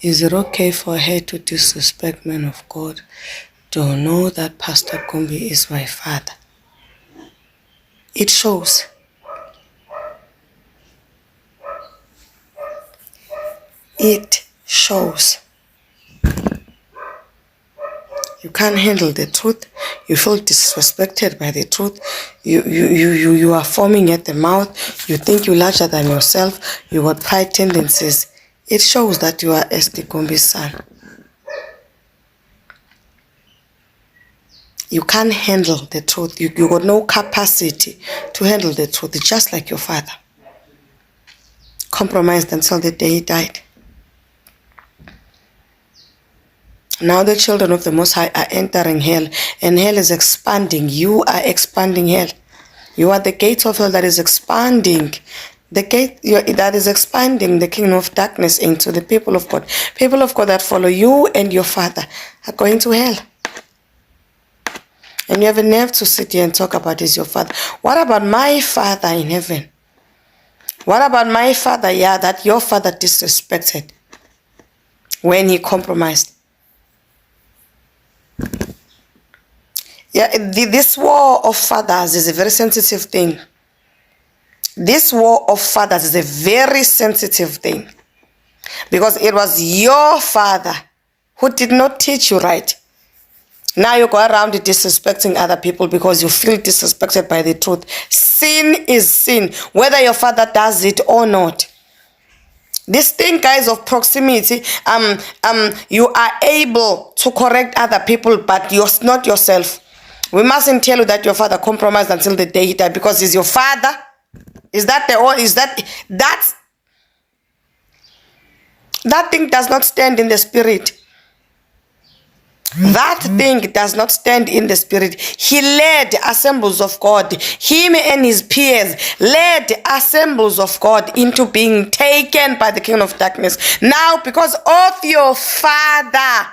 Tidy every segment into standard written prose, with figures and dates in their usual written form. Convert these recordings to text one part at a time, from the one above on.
Is it okay for her to disrespect men of God? To know that Pastor Gumbi is my father? It shows. It shows. You can't handle the truth. You feel disrespected by the truth. You are foaming at the mouth. You think you're larger than yourself. You got pride tendencies. It shows that you are SD Gumbi's son. You can't handle the truth. You got no capacity to handle the truth, just like your father. Compromised until the day he died. Now the children of the Most High are entering hell, and hell is expanding. You are expanding hell. You are the gate of hell that is expanding. The gate that is expanding the kingdom of darkness into the people of God. People of God that follow you and your father are going to hell. And you have a nerve to sit here and talk about is your father. What about my father in heaven? What about my father, that your father disrespected when he compromised? This war of fathers is a very sensitive thing. This war of fathers is a very sensitive thing. Because it was your father who did not teach you right. Now you go around disrespecting other people because you feel disrespected by the truth. Sin is sin, whether your father does it or not. This thing, guys, of proximity, you are able to correct other people, but you're not yourself. We mustn't tell you that your father compromised until the day he died because he's your father. That thing does not stand in the spirit. That thing does not stand in the spirit. He led assemblies of God. Him and his peers led assemblies of God into being taken by the kingdom of darkness. Now, because of your father,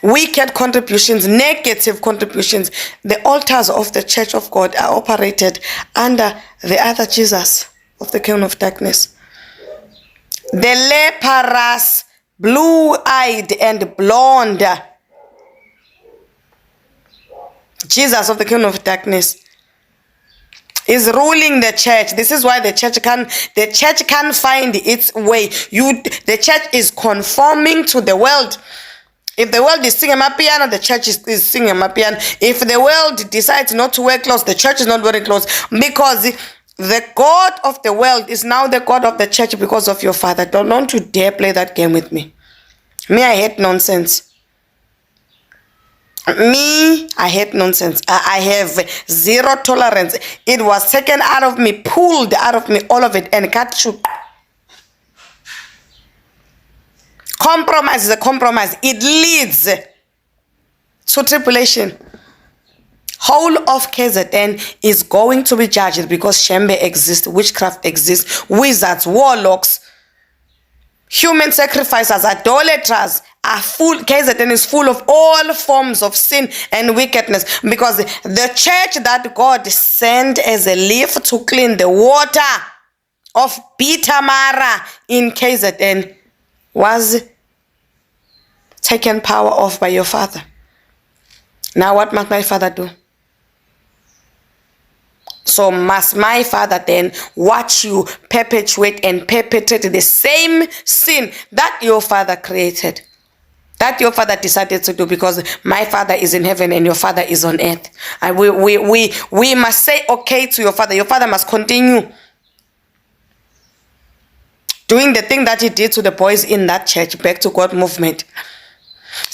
wicked contributions, negative contributions, the altars of the church of God are operated under the other Jesus of the kingdom of darkness. The leprous, blue-eyed and blonde Jesus of the kingdom of darkness is ruling the church. This is why the church can't find its way. The church is conforming to the world. If the world is singing my piano, the church is singing my piano. If the world decides not to wear clothes, the church is not wearing clothes. Because the God of the world is now the God of the church because of your father. Don't you dare play that game with me. Me, I hate nonsense. I hate nonsense. I have zero tolerance. It was taken out of me, pulled out of me, all of it, and cut you. Compromise is a compromise. It leads to tribulation. Whole of KZN is going to be judged because Shembe exists, witchcraft exists, wizards, warlocks, human sacrificers, idolaters are full. KZN is full of all forms of sin and wickedness because the church that God sent as a leaf to clean the water of Bitamara in KZN was taken power off by your father. Now what must my father do? So must my father then watch you perpetuate and perpetrate the same sin that your father created, that your father decided to do, because my father is in heaven and your father is on earth. And we must say okay to your father. Your father must continue doing the thing that he did to the boys in that church, Back to God movement.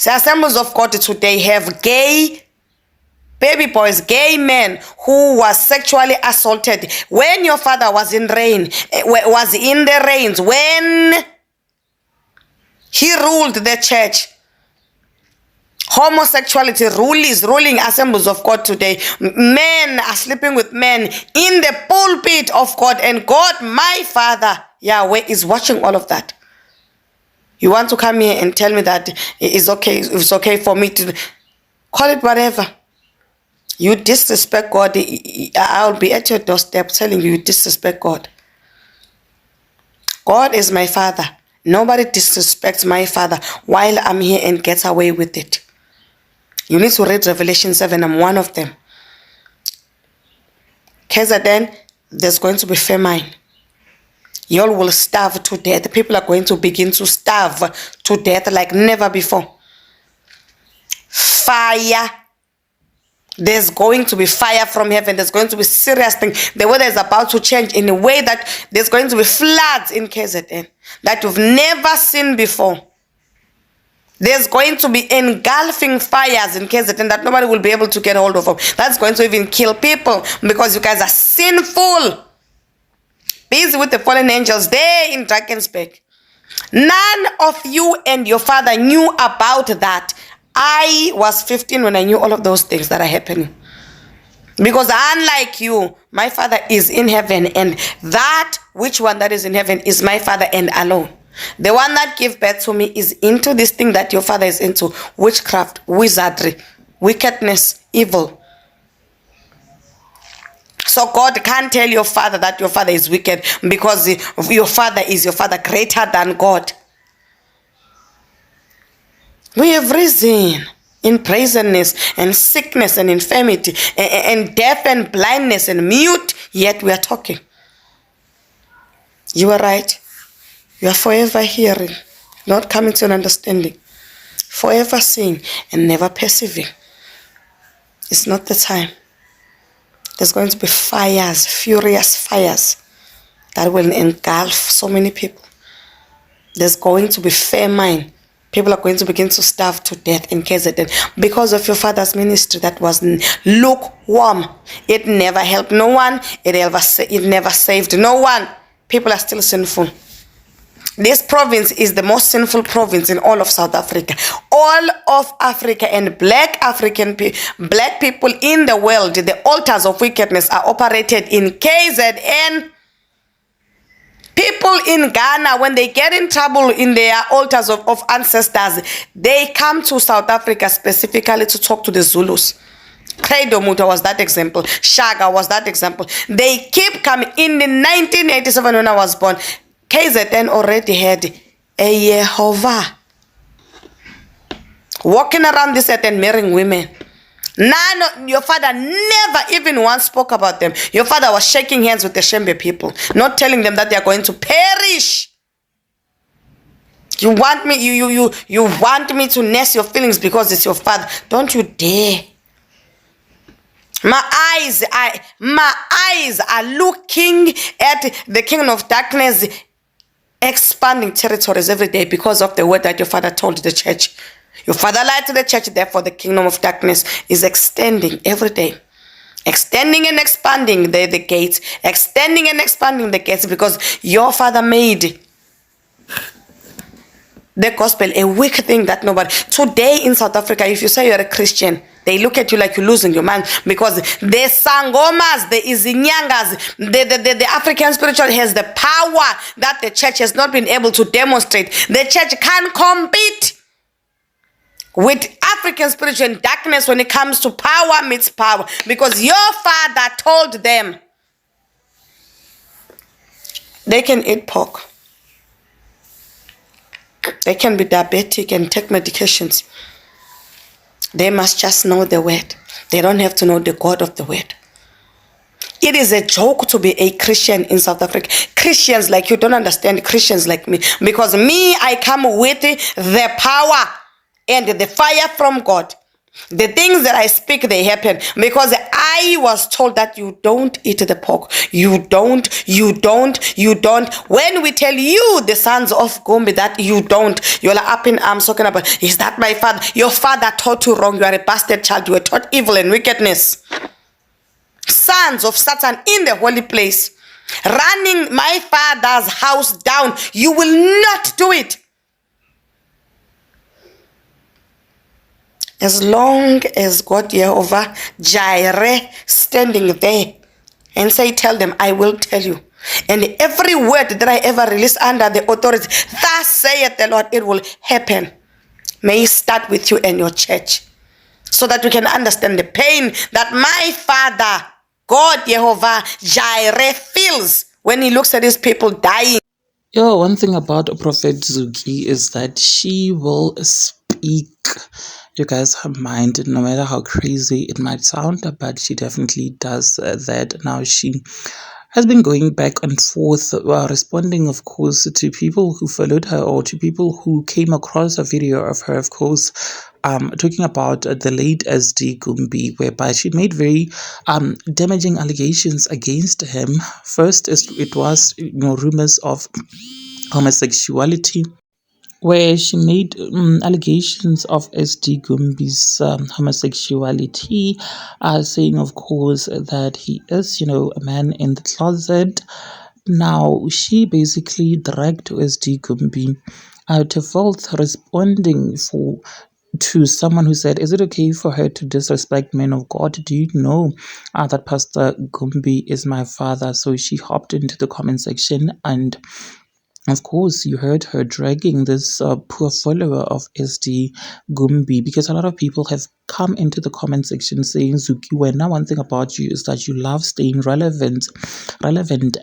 The assemblies of God today have gay baby boys, gay men who was sexually assaulted when your father was in the reigns, when he ruled the church. Homosexuality is ruling assemblies of God today. Men are sleeping with men in the pulpit of God, and God, my father, Yahweh, is watching all of that. You want to come here and tell me that it's okay for me to call it whatever. You disrespect God, I'll be at your doorstep telling you disrespect God. God is my father. Nobody disrespects my father while I'm here and gets away with it. You need to read Revelation 7. I'm one of them. KZN, there's going to be famine. Y'all will starve to death. People are going to begin to starve to death like never before. Fire. There's going to be fire from heaven. There's going to be serious things. The weather is about to change in a way that there's going to be floods in KZN that you've never seen before. There's going to be engulfing fires in KZN that nobody will be able to get hold of. That's going to even kill people because you guys are sinful. Busy with the fallen angels there in Drakensberg. None of you and your father knew about that. I was 15 when I knew all of those things that are happening. Because unlike you, my father is in heaven, and that which one that is in heaven is my father and alone. The one that gave birth to me is into this thing that your father is into: witchcraft, wizardry, wickedness, evil. So God can't tell your father that your father is wicked because your father is your father greater than God. We have risen in brazenness and sickness and infirmity and death and blindness and mute, yet we are talking. You are right. You are forever hearing, not coming to an understanding. Forever seeing and never perceiving. It's not the time. There's going to be fires, furious fires that will engulf so many people. There's going to be famine. People are going to begin to starve to death in KZN because of your father's ministry that was lukewarm. It never helped no one. It never saved no one. People are still sinful. This province is the most sinful province in all of South Africa. All of Africa and black people in the world, the altars of wickedness are operated in KZN. People in Ghana, when they get in trouble in their altars of ancestors, they come to South Africa specifically to talk to the Zulus. Credo Muta was that example. Shaga was that example. They keep coming. In the 1987 when I was born, KZN already had a Yehovah walking around this earth and marrying women. Your father never even once spoke about them. Your father was shaking hands with the Shembe people, not telling them that they are going to perish. You want me, you want me to nurse your feelings because it's your father. Don't you dare. My eyes are looking at the kingdom of darkness expanding territories every day because of the word that your father told the church. Your father lied to the church, therefore the kingdom of darkness is extending every day. Extending and expanding the gates. Extending and expanding the gates because your father made the gospel a weak thing that nobody... Today in South Africa, if you say you're a Christian, they look at you like you're losing your mind because the Sangomas, the Izinyangas, the African spiritual has the power that the church has not been able to demonstrate. The church can't compete with African spiritual darkness when it comes to power meets power because your father told them they can eat pork. They can be diabetic and take medications. They must just know the word. They don't have to know the God of the word. It is a joke to be a Christian in South Africa. Christians like you don't understand Christians like me because me, I come with the power and the fire from God. The things that I speak, they happen because I was told that you don't eat the pork. You don't. When we tell you, the sons of Gumbi, that you don't, you're up in arms talking about, is that my father? Your father taught you wrong. You are a bastard child. You were taught evil and wickedness. Sons of Satan in the holy place, running my father's house down. You will not do it. As long as God Jehovah Jireh standing there and say, tell them, I will tell you. And every word that I ever release under the authority, thus saith the Lord, it will happen. May it start with you and your church so that we can understand the pain that my Father, God Jehovah Jireh, feels when he looks at his people dying. Yo, one thing about Prophet Zuki is that she will speak you guys her mind, no matter how crazy it might sound, but she definitely does that. Now she has been going back and forth, responding, of course, to people who followed her or to people who came across a video of her, of course, talking about the late SD Gumbi, whereby she made very damaging allegations against him. First, it was rumors of homosexuality, where she made allegations of SD Gumbi's homosexuality, saying, of course, that he is, a man in the closet. Now, she basically dragged SD Gumbi to fault, responding to someone who said, "Is it okay for her to disrespect men of God? Do you know that Pastor Gumbi is my father?" So she hopped into the comment section, and of course, you heard her dragging this poor follower of SD Gumbi, because a lot of people have come into the comment section saying, "Zuki, now one thing about you is that you love staying relevant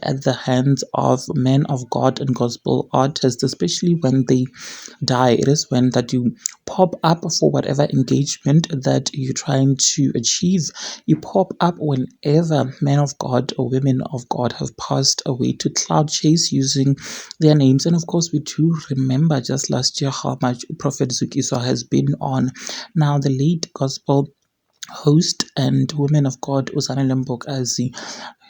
at the hands of men of God and gospel artists, especially when they die. It is when that you pop up for whatever engagement that you're trying to achieve. You pop up whenever men of God or women of God have passed away to cloud chase using their names." And of course, we do remember just last year how much Prophet Zukiswa has been on. Now, the late gospel host and woman of God, Uzana Lembokazi,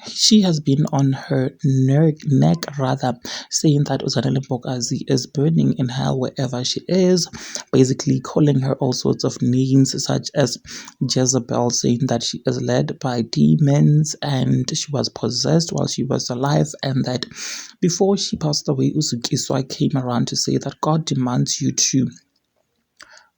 she has been on her neck rather, saying that Uzana Lembokazi is burning in hell wherever she is, basically calling her all sorts of names such as Jezebel, saying that she is led by demons and she was possessed while she was alive, and that before she passed away, Uzukiswa came around to say that God demands you to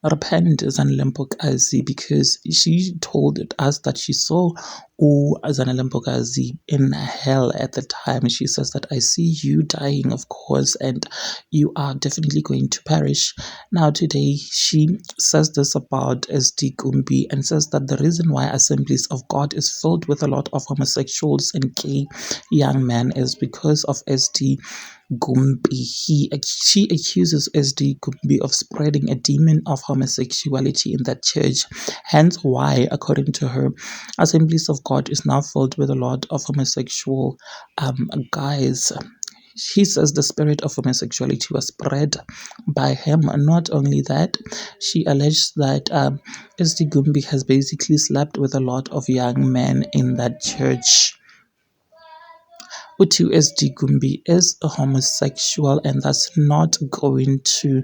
repent Zanele because she told us that she saw Zanele in hell at the time. She says that, "I see you dying, of course, and you are definitely going to perish." Now today she says this about SD Gumbi and says that the reason why Assemblies of God is filled with a lot of homosexuals and gay young men is because of SD Gumbi. She accuses SD Gumbi of spreading a demon of homosexuality in that church. Hence why, according to her, Assemblies of God is now filled with a lot of homosexual guys. She says the spirit of homosexuality was spread by him. Not only that, she alleged that SD Gumbi has basically slept with a lot of young men in that church. Utu SD Gumbi is a homosexual, and that's not going to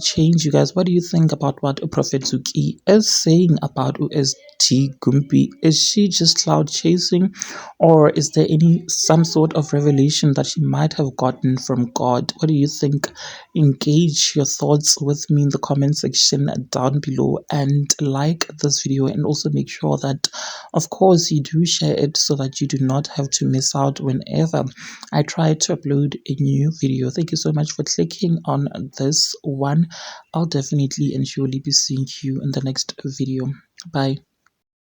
change. You guys, what do you think about what Prophet Zuki is saying about USD Gumbi? Is she just cloud chasing, or is there some sort of revelation that she might have gotten from God? What do you think? Engage your thoughts with me in the comment section down below, and like this video, and also make sure that, of course, you do share it so that you do not have to miss out whenever I try to upload a new video. Thank you so much for clicking on this one. I'll definitely and surely be seeing you in the next video. Bye.